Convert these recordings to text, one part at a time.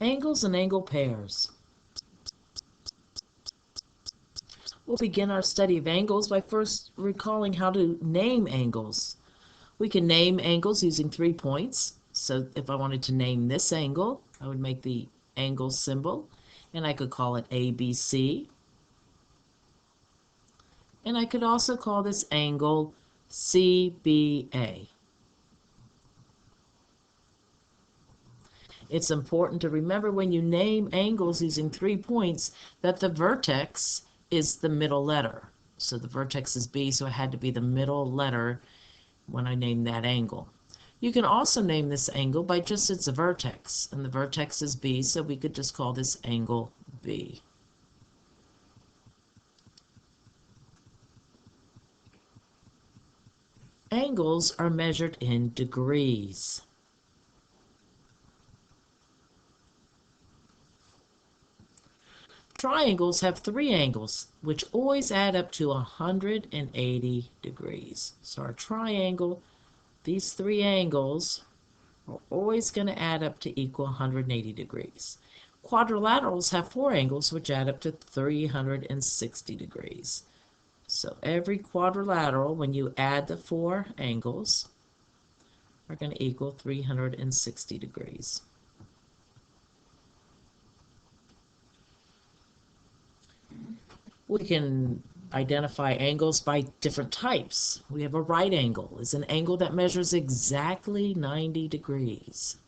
Angles and angle pairs. We'll begin our study of angles by first recalling how to name angles. We can name angles using 3 points. So if I wanted to name this angle, I would make the angle symbol, and I could call it ABC. And I could also call this angle CBA. It's important to remember when you name angles using 3 points that the vertex is the middle letter. So the vertex is B, so it had to be the middle letter when I named that angle. You can also name this angle by just its vertex, and the vertex is B, so we could just call this angle B. Angles are measured in degrees. Triangles have 3 angles, which always add up to 180 degrees. So our triangle, these 3 angles are always going to add up to equal 180 degrees. Quadrilaterals have 4 angles, which add up to 360 degrees. So every quadrilateral, when you add the 4 angles, are going to equal 360 degrees. We can identify angles by different types. We have a right angle. It's an angle that measures exactly 90 degrees.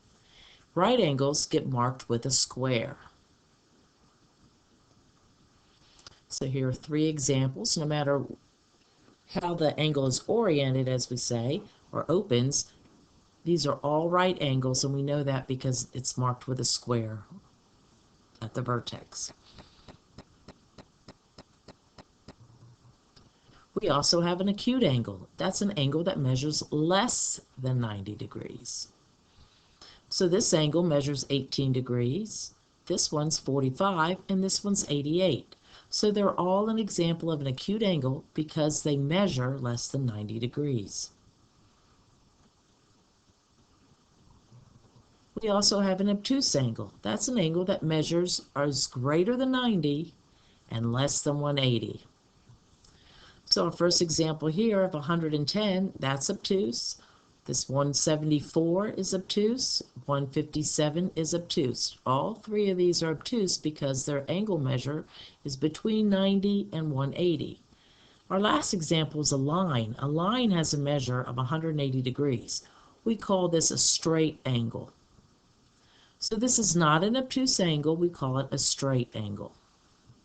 Right angles get marked with a square. So here are 3 examples. No matter how the angle is oriented, as we say, or opens, these are all right angles, and we know that because it's marked with a square at the vertex. We also have an acute angle. That's an angle that measures less than 90 degrees. So this angle measures 18 degrees, this one's 45, and this one's 88. So they're all an example of an acute angle because they measure less than 90 degrees. We also have an obtuse angle. That's an angle that measures is greater than 90 and less than 180. So our first example here of 110, that's obtuse. This 174 is obtuse. 157 is obtuse. All 3 of these are obtuse because their angle measure is between 90 and 180. Our last example is a line. A line has a measure of 180 degrees. We call this a straight angle. So this is not an obtuse angle. We call it a straight angle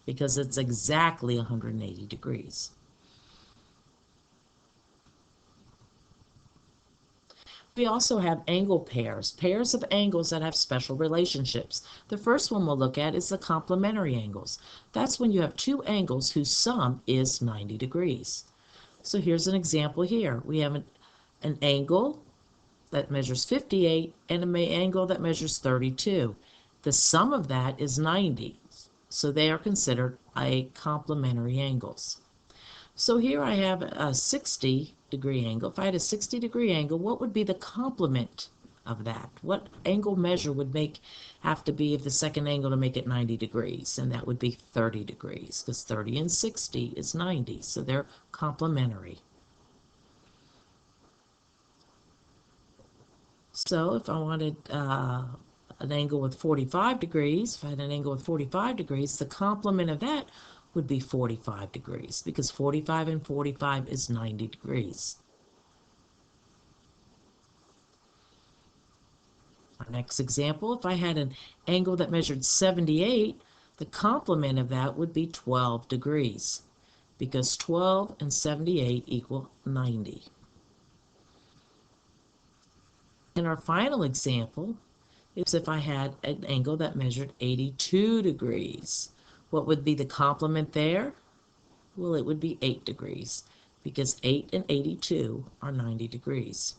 because it's exactly 180 degrees. We also have angle pairs, pairs of angles that have special relationships. The first one we'll look at is the complementary angles. That's when you have 2 angles whose sum is 90 degrees. So here's an example here. We have an angle that measures 58 and an angle that measures 32. The sum of that is 90, so they are considered complementary angles. So here I have a 60-degree angle. If I had a 60-degree angle, what would be the complement of that? What angle measure would have to be of the second angle to make it 90 degrees? And that would be 30 degrees, because 30 and 60 is 90, so they're complementary. So if I wanted an angle with 45 degrees, if I had an angle with 45 degrees, the complement of that would be 45 degrees because 45 and 45 is 90 degrees. Our next example, if I had an angle that measured 78, the complement of that would be 12 degrees because 12 and 78 equal 90. And our final example is if I had an angle that measured 82 degrees. What would be the complement there? Well, it would be 8 degrees because 8 and 82 are 90 degrees.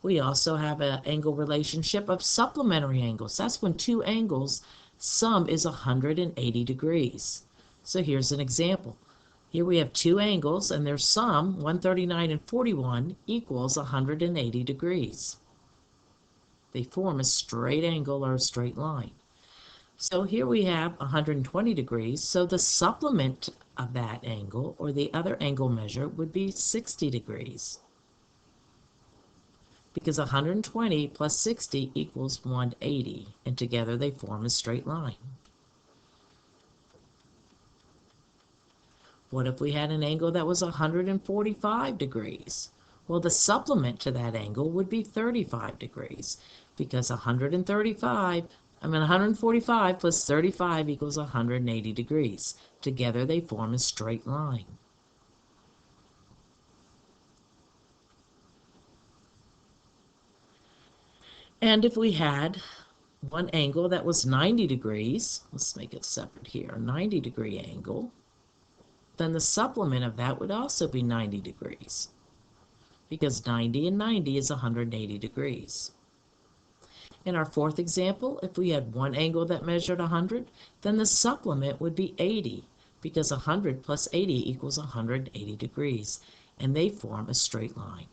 We also have an angle relationship of supplementary angles. That's when 2 angles sum is 180 degrees. So here's an example. Here we have two angles, and their sum, 139 and 41, equals 180 degrees. They form a straight angle or a straight line. So here we have 120 degrees, so the supplement of that angle, or the other angle measure, would be 60 degrees. Because 120 plus 60 equals 180, and together they form a straight line. What if we had an angle that was 145 degrees? Well, the supplement to that angle would be 35 degrees, because 145 plus 35 equals 180 degrees. Together they form a straight line. And if we had one angle that was 90 degrees, let's make it separate here, 90-degree angle, then the supplement of that would also be 90 degrees, because 90 and 90 is 180 degrees. In our fourth example, if we had one angle that measured 100, then the supplement would be 80, because 100 plus 80 equals 180 degrees, and they form a straight line.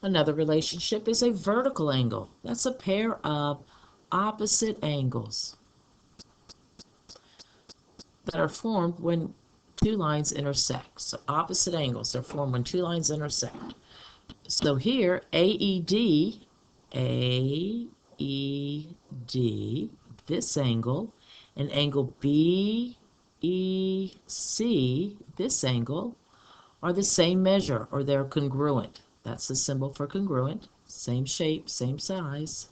Another relationship is a vertical angle. That's a pair of opposite angles that are formed when two lines intersect. So opposite angles are formed when two lines intersect. So here, AED, this angle, and angle BEC, this angle, are the same measure, or they're congruent. That's the symbol for congruent. Same shape, same size.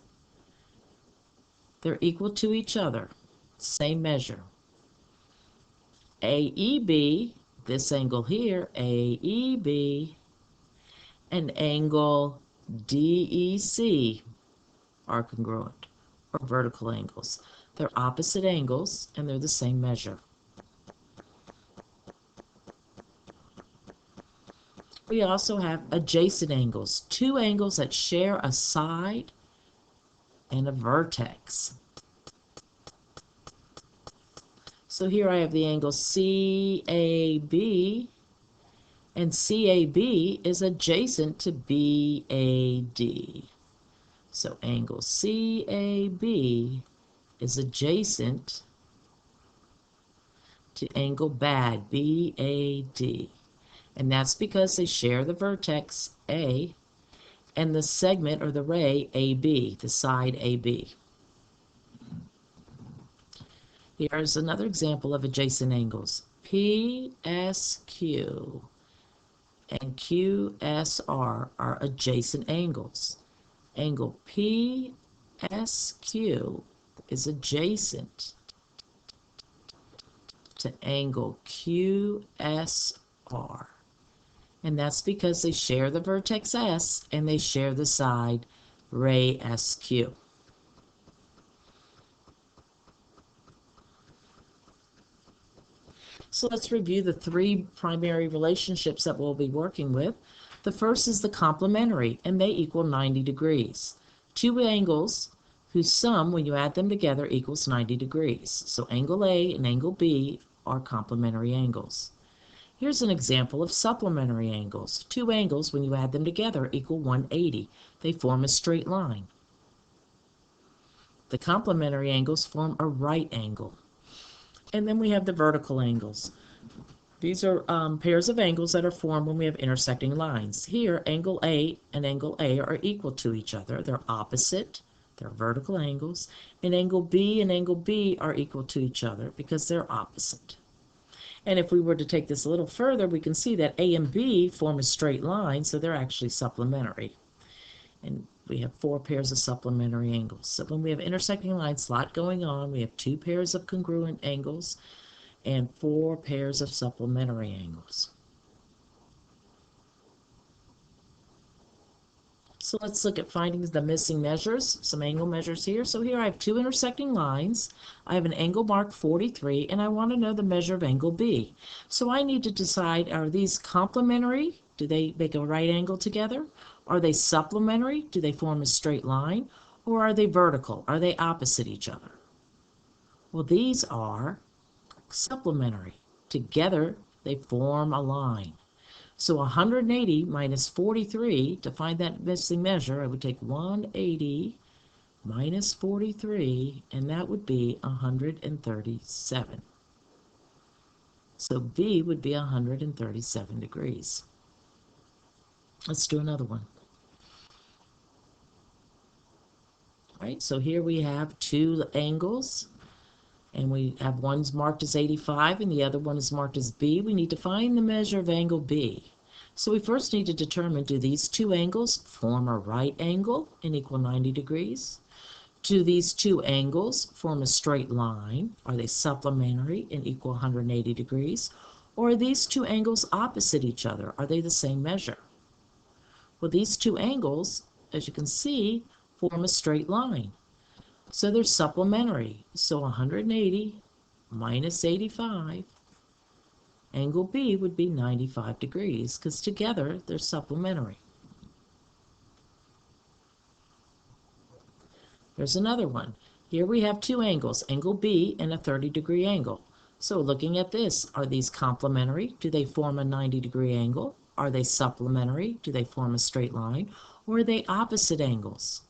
They're equal to each other. Same measure. AEB, this angle here, AEB, and angle DEC are congruent, or vertical angles. They're opposite angles, and they're the same measure. We also have adjacent angles, two angles that share a side and a vertex. So here I have the angle CAB, and CAB is adjacent to BAD. So angle CAB is adjacent to angle BAD, BAD. And that's because they share the vertex A and the segment or the ray AB, the side AB. Here's another example of adjacent angles. PSQ and QSR are adjacent angles. Angle PSQ is adjacent to angle QSR. And that's because they share the vertex S and they share the side ray SQ. So let's review the three primary relationships that we'll be working with. The first is the complementary, and they equal 90 degrees. Two angles whose sum, when you add them together, equals 90 degrees. So angle A and angle B are complementary angles. Here's an example of supplementary angles. Two angles, when you add them together, equal 180. They form a straight line. The complementary angles form a right angle. And then we have the vertical angles. These are pairs of angles that are formed when we have intersecting lines. Here, angle A and angle A are equal to each other. They're opposite. They're vertical angles. And angle B and angle B are equal to each other because they're opposite. And if we were to take this a little further, we can see that A and B form a straight line, so they're actually supplementary. And we have four pairs of supplementary angles. So when we have intersecting lines, a lot going on, we have two pairs of congruent angles and four pairs of supplementary angles. So let's look at finding the missing measures, some angle measures here. So here I have two intersecting lines. I have an angle marked 43, and I want to know the measure of angle B. So I need to decide, are these complementary? Do they make a right angle together? Are they supplementary? Do they form a straight line? Or are they vertical? Are they opposite each other? Well, these are supplementary. Together, they form a line. So 180 minus 43, to find that missing measure, I would take 180 minus 43, and that would be 137. So B would be 137 degrees. Let's do another one. All right, so here we have two angles, and we have one's marked as 85 and the other one is marked as B. We need to find the measure of angle B. So we first need to determine, do these two angles form a right angle and equal 90 degrees? Do these two angles form a straight line? Are they supplementary and equal 180 degrees? Or are these two angles opposite each other? Are they the same measure? Well, these two angles, as you can see, form a straight line. So they're supplementary. So 180 minus 85, angle B would be 95 degrees, because together they're supplementary. There's another one. Here we have two angles, angle B and a 30-degree angle. So looking at this, are these complementary? Do they form a 90-degree angle? Are they supplementary? Do they form a straight line? Or are they opposite angles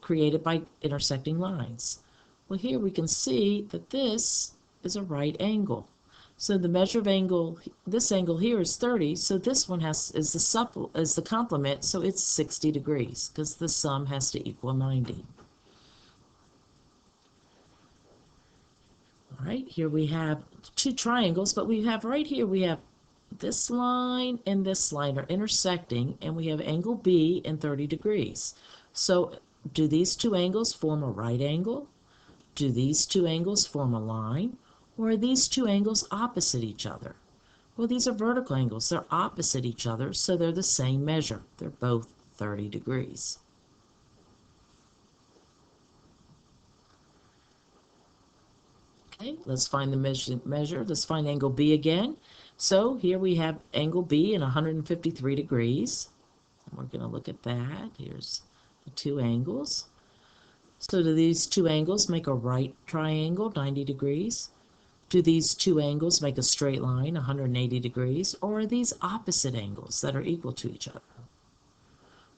created by intersecting lines? Well, here we can see that this is a right angle. So the measure of angle, this angle here is 30, so this one is the complement, so it's 60 degrees, because the sum has to equal 90. All right, here we have two triangles, but we have right here, we have this line and this line are intersecting, and we have angle B and 30 degrees. So do these two angles form a right angle? Do these two angles form a line? Or are these two angles opposite each other? Well, these are vertical angles. They're opposite each other, so they're the same measure. They're both 30 degrees. Okay, let's find the measure. Let's find angle B again. So here we have angle B in 153 degrees. We're going to look at that. Here's the two angles. So do these two angles make a right triangle, 90 degrees? Do these two angles make a straight line, 180 degrees? Or are these opposite angles that are equal to each other?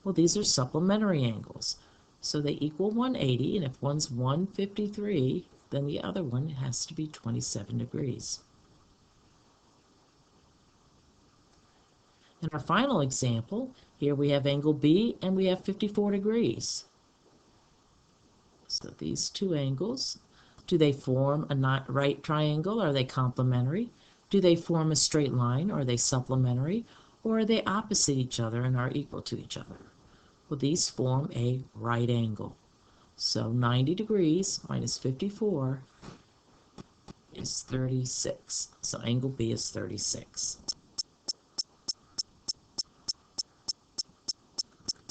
Well, these are supplementary angles. So they equal 180, and if one's 153, then the other one has to be 27 degrees. In our final example, here we have angle B and we have 54 degrees. So these two angles, do they form a right triangle? Are they complementary? Do they form a straight line? Are they supplementary? Or are they opposite each other and are equal to each other? Well, these form a right angle. So 90 degrees minus 54 is 36. So angle B is 36.